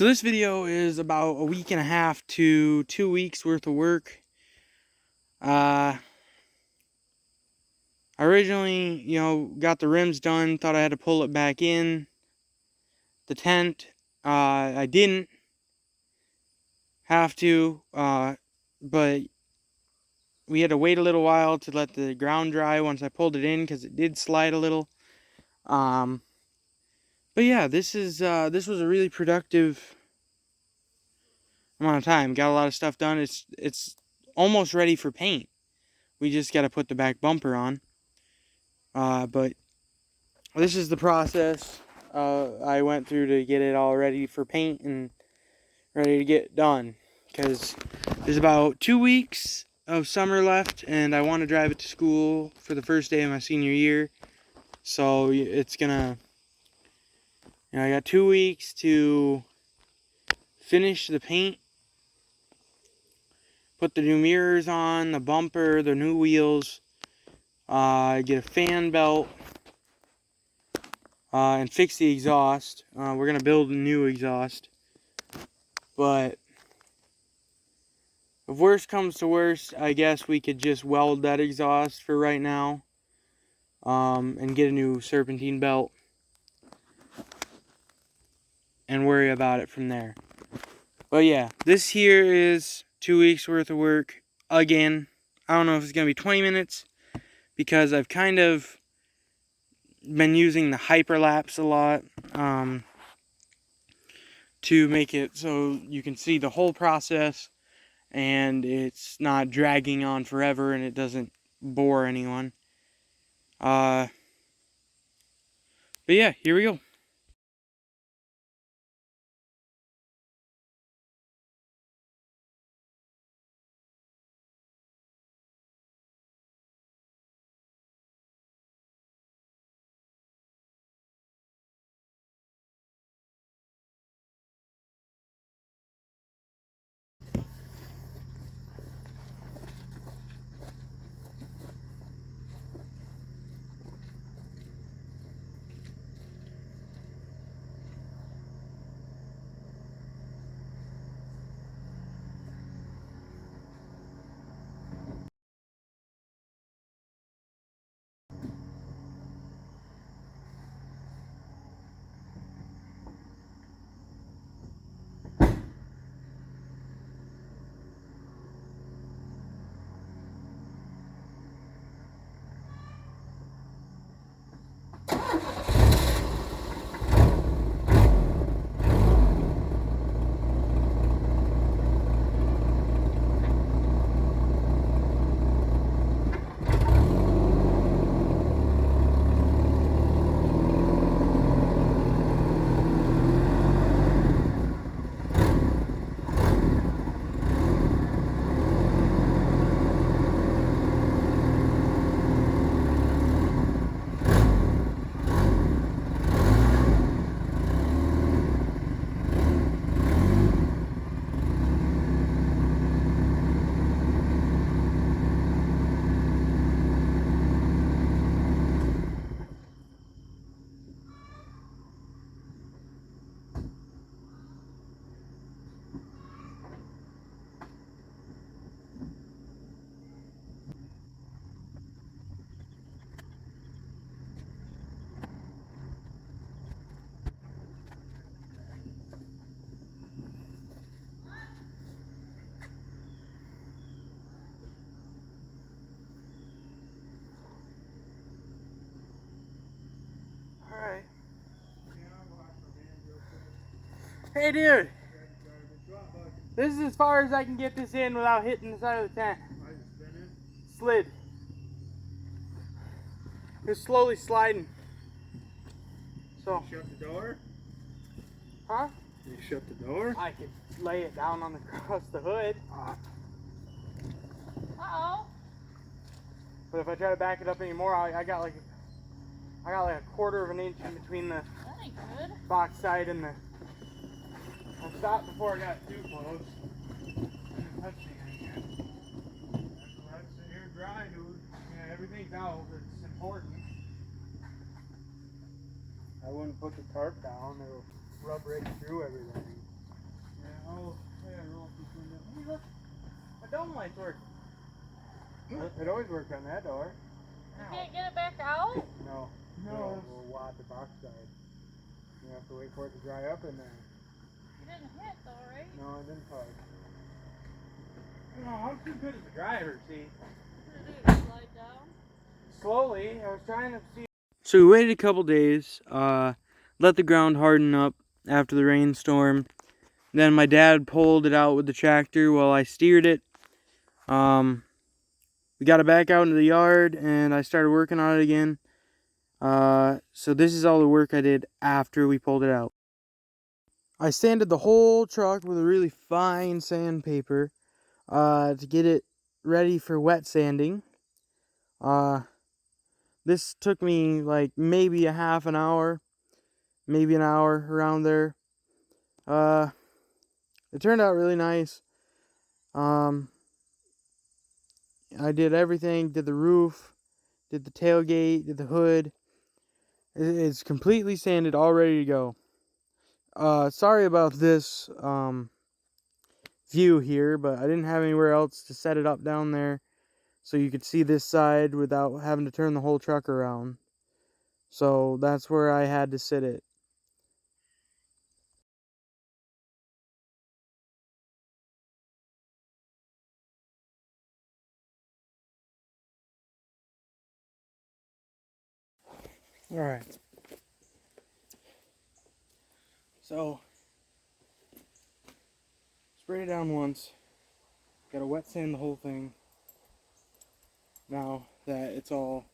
So this video is about a week and a half to 2 weeks worth of work. I originally, got the rims done, thought I had to pull it back in the tent. I didn't have to, but we had to wait a little while to let the ground dry once I pulled it in because it did slide a little. But yeah, this was a really productive amount of time. Got a lot of stuff done. It's almost ready for paint. We just got to put the back bumper on. But this is the process I went through to get it all ready for paint and ready to get done. Because there's about 2 weeks of summer left, and I want to drive it to school for the first day of my senior year. So it's gonna, I got 2 weeks to finish the paint, put the new mirrors on, the bumper, the new wheels, get a fan belt, and fix the exhaust. We're going to build a new exhaust. But if worst comes to worst, I guess we could just weld that exhaust for right now. And get a new serpentine belt. And worry about it from there. But yeah, this here is 2 weeks worth of work. Again, I don't know if it's going to be 20 minutes. Because I've kind of been using the hyperlapse a lot. To make it so you can see the whole process and it's not dragging on forever and it doesn't bore anyone. But yeah, here we go. Alright. Hey dude, this is as far as I can get this in without hitting the side of the tent. Slid. It's slowly sliding. So. You shut the door? Huh? You shut the door? I could lay it down on across the hood. Uh-oh. But if I try to back it up anymore, I got like a 1/4 of an inch in between the That ain't good. box side and the. I stopped before I got too close. Let's see again. That's the here dry, dude. Yeah, everything's out. It's important. I wouldn't put the tarp down. It'll rub right through everything. Oh, I gotta roll this window. Let me look. My dome light's working. It always worked on that door. You can't get it back out? No. No. We'll wad the box side. You have to wait for it to dry up in there. You didn't hit though, right? No, it didn't touch. No, I'm too good as a driver, see. What did it do? Slide down? Slowly, I was trying to see. So we waited a couple days, let the ground harden up after the rainstorm. Then my dad pulled it out with the tractor while I steered it. We got it back out into the yard and I started working on it again. So this is all the work I did after we pulled it out. I sanded the whole truck with a really fine sandpaper to get it ready for wet sanding. This took me like maybe a half an hour, maybe an hour around there. It turned out really nice. I did everything, did the roof, did the tailgate, did the hood. It's completely sanded, all ready to go. Sorry about this view here, but I didn't have anywhere else to set it up down there so you could see this side without having to turn the whole truck around. So that's where I had to sit it. Alright. So, sprayed it down once. Gotta wet sand the whole thing. Now that it's all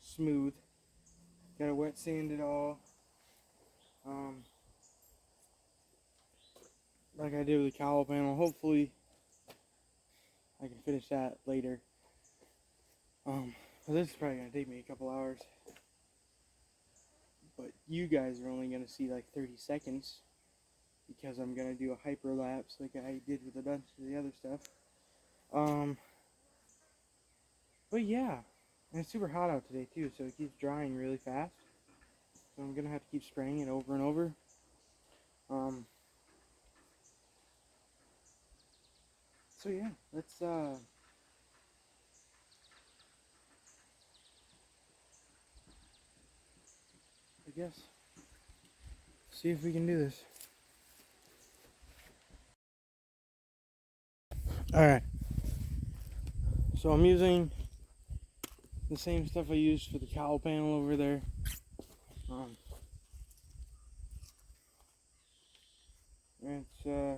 smooth, gotta wet sand it all. Like I did with the cowl panel. Hopefully, I can finish that later. Well, this is probably gonna take me a couple hours. But you guys are only gonna see like 30 seconds because I'm gonna do a hyperlapse like I did with a bunch of the other stuff. But yeah, and it's super hot out today too, so it keeps drying really fast. So I'm gonna have to keep spraying it over and over. So yeah, let's I guess see if we can do this. Alright. So I'm using the same stuff I used for the cowl panel over there. It's I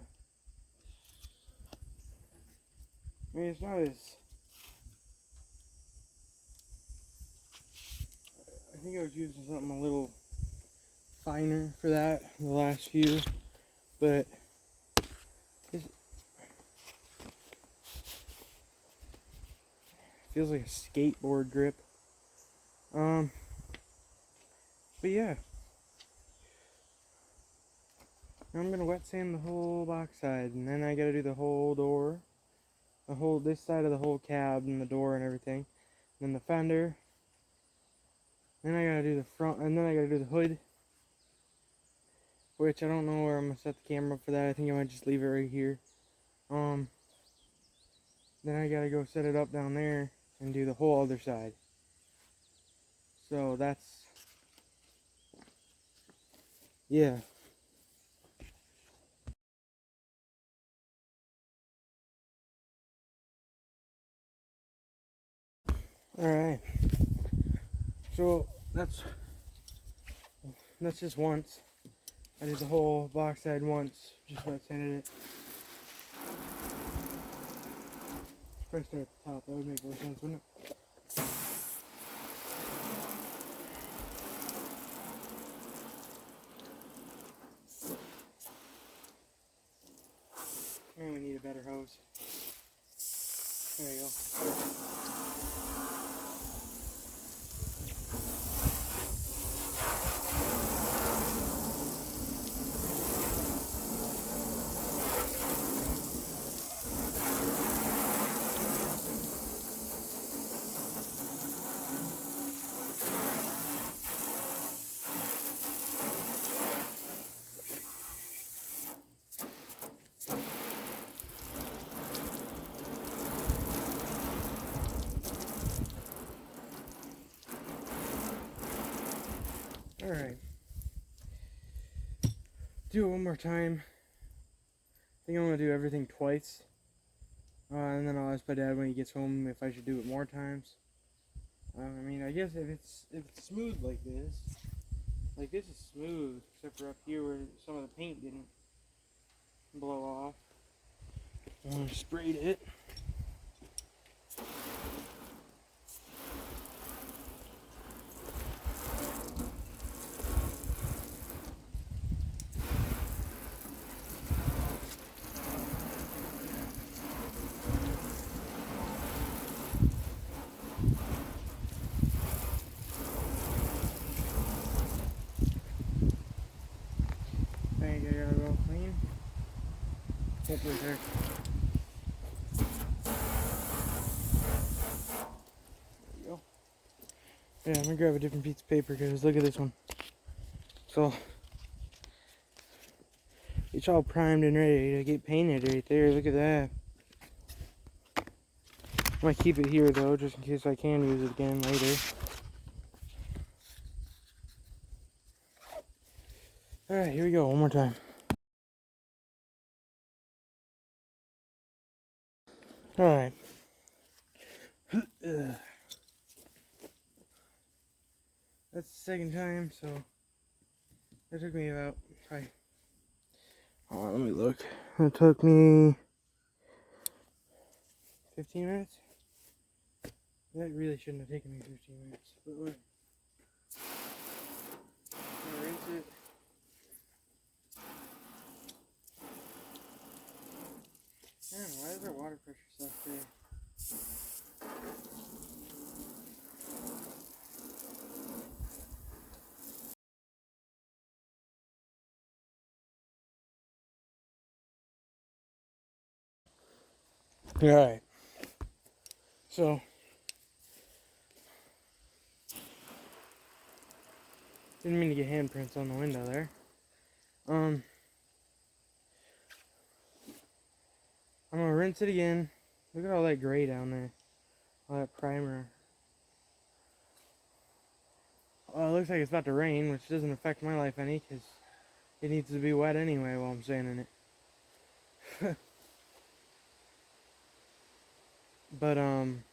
mean, it's not as, I think I was using something a little finer for that, the last few, but it feels like a skateboard grip. But yeah, I'm gonna wet sand the whole box side, and then I gotta do the whole door, this side of the whole cab and the door and everything, then the fender, then I gotta do the front, and then I gotta do the hood, which I don't know where I'm gonna set the camera up for that. I think I might just leave it right here. Then I gotta go set it up down there and do the whole other side. So that's, yeah. Alright. So that's just once. I did the whole box side once, just wet sanded it. Probably start at the top, that would make more sense, wouldn't it? Maybe we need a better hose. There you go. do it one more time. I think I'm gonna do everything twice. And then I'll ask my dad when he gets home if I should do it more times. I mean, I guess if it's smooth like this is smooth, except for up here where some of the paint didn't blow off. I sprayed it. I think I got it all clean. Hopefully there. There we go. Yeah, I'm gonna grab a different piece of paper because look at this one. So it's all primed and ready to get painted right there. Look at that. I might keep it here though, just in case I can use it again later. Alright, here we go, one more time. Alright. That's the second time, so that took me about probably. Hold on, let me look. It took me 15 minutes. That really shouldn't have taken me 15 minutes, but whatever. I'm gonna rinse it. Man, why is our water pressure stuff there? Alright. So didn't mean to get handprints on the window there. I'm gonna rinse it again. Look at all that gray down there. All that primer. Well, it looks like it's about to rain, which doesn't affect my life any, because it needs to be wet anyway while I'm sanding it. But, I'm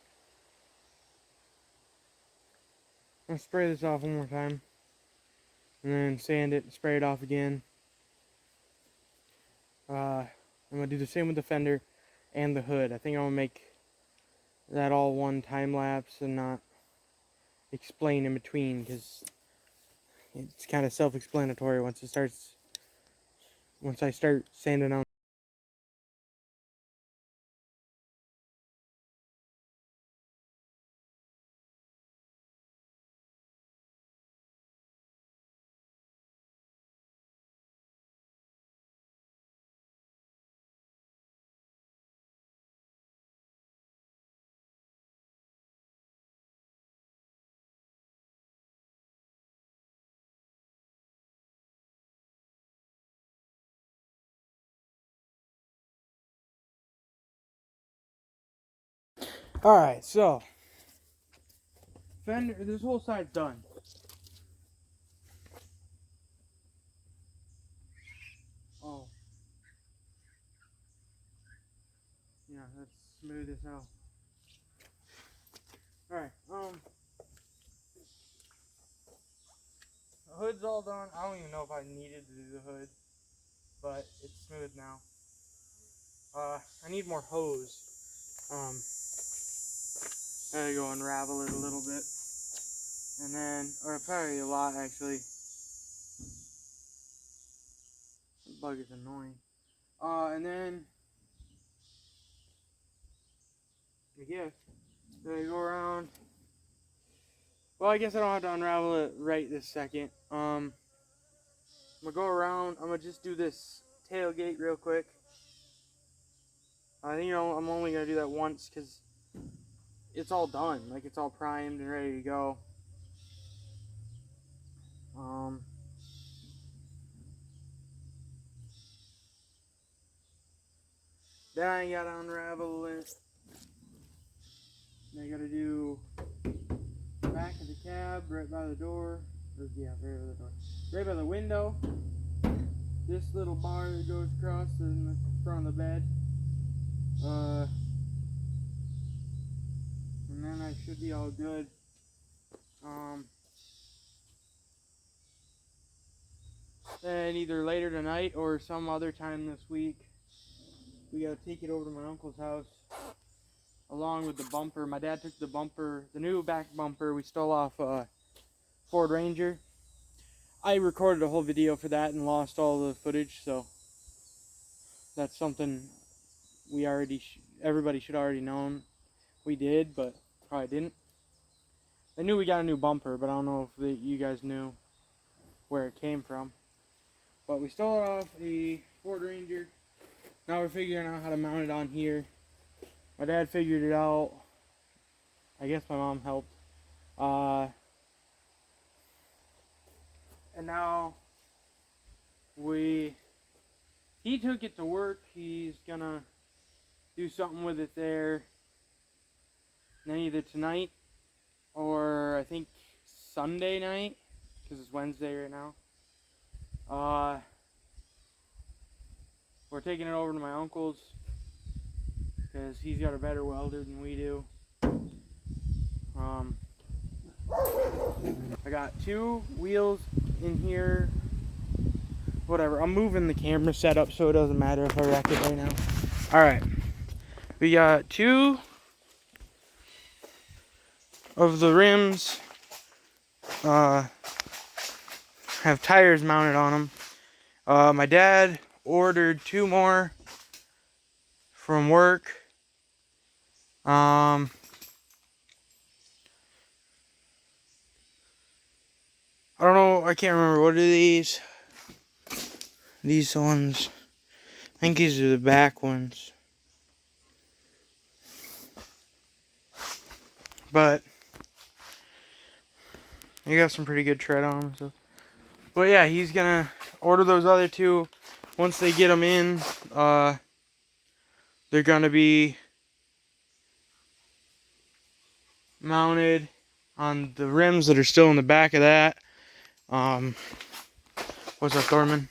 gonna spray this off one more time. And then sand it and spray it off again. I'm gonna do the same with the fender and the hood. I think I'm gonna make that all one time lapse and not explain in between, because it's kind of self-explanatory once I start sanding on. Alright, so fender, this whole side's done. Oh. Yeah, let's smooth this out. Alright, the hood's all done. I don't even know if I needed to do the hood, but it's smooth now. I need more hose. I gotta go unravel it a little bit. And then, or probably a lot actually. The bug is annoying. And then, I guess, I go around. Well, I guess I don't have to unravel it right this second. I'm gonna go around. I'm gonna just do this tailgate real quick. You know, I'm only gonna do that once because it's all done. Like, it's all primed and ready to go. Then I gotta unravel it. Then I gotta do back of the cab right by the door. Or, yeah, right by the door. Right by the window. this little bar that goes across in the front of the bed. And then I should be all good. Then either later tonight or some other time this week, we gotta take it over to my uncle's house along with the bumper. My dad took the bumper, the new back bumper we stole off Ford Ranger. I recorded a whole video for that and lost all the footage, so that's something we already everybody should already known we did, but probably didn't. I knew we got a new bumper, but I don't know if you guys knew where it came from. But we stole it off a Ford Ranger. Now we're figuring out how to mount it on here. My dad figured it out. I guess my mom helped. And now he took it to work. He's gonna do something with it there. And then either tonight or I think Sunday night, because it's Wednesday right now. We're taking it over to my uncle's because he's got a better welder than we do. I got 2 wheels in here. Whatever, I'm moving the camera setup so it doesn't matter if I wreck it right now. Alright, we got 2 of the rims have tires mounted on them. My dad ordered 2 more from work. I don't know, I can't remember, what are these? These ones, I think these are the back ones. But you got some pretty good tread on them. So. But yeah, he's gonna order those other 2. Once they get them in, they're gonna be mounted on the rims that are still in the back of that. What's up, Thorman?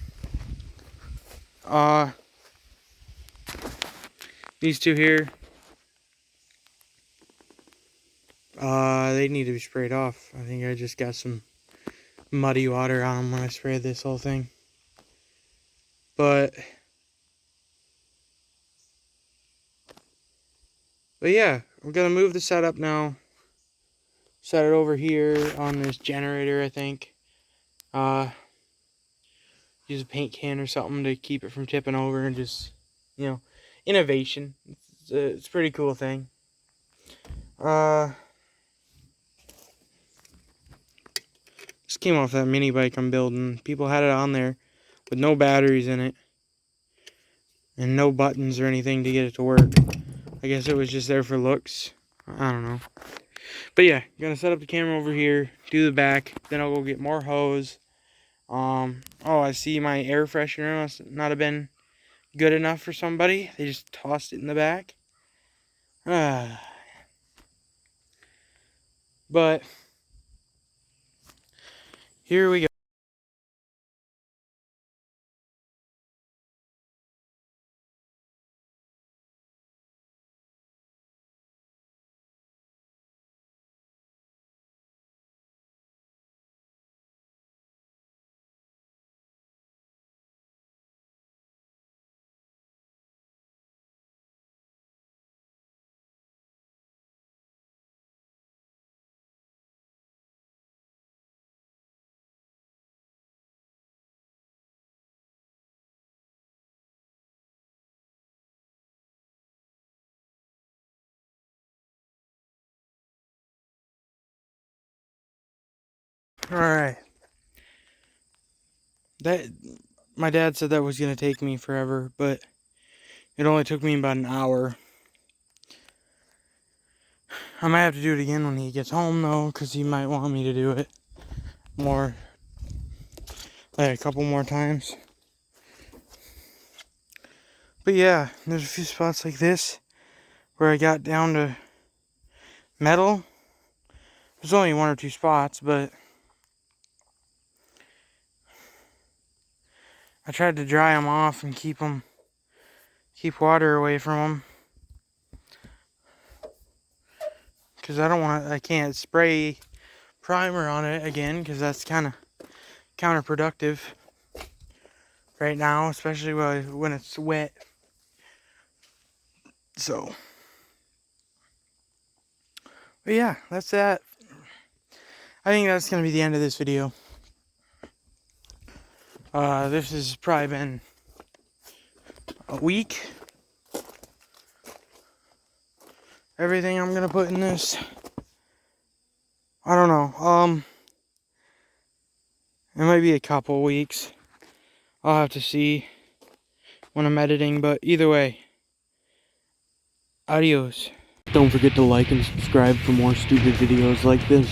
These 2 here, they need to be sprayed off. I think I just got some muddy water on them when I sprayed this whole thing. But yeah, we're gonna move the setup now. Set it over here on this generator, I think. Use a paint can or something to keep it from tipping over, and just, you know, innovation. It's a pretty cool thing. This came off that mini bike I'm building. People had it on there with no batteries in it and no buttons or anything to get it to work. I guess it was just there for looks. I don't know. But yeah, gonna set up the camera over here, do the back, then I'll go get more hose. Oh, I see my air freshener must not have been good enough for somebody. They just tossed it in the back. But here we go. Alright. My dad said that was going to take me forever, but it only took me about an hour. I might have to do it again when he gets home, though, because he might want me to do it more, like a couple more times. But yeah, there's a few spots like this where I got down to metal. There's only 1 or 2 spots, but I tried to dry them off and keep water away from them. Because I can't spray primer on it again, because that's kind of counterproductive right now, especially when it's wet. So, but yeah, that's that. I think that's going to be the end of this video. This has probably been a week. Everything I'm going to put in this, I don't know. It might be a couple weeks. I'll have to see when I'm editing, but either way, adios. Don't forget to like and subscribe for more stupid videos like this.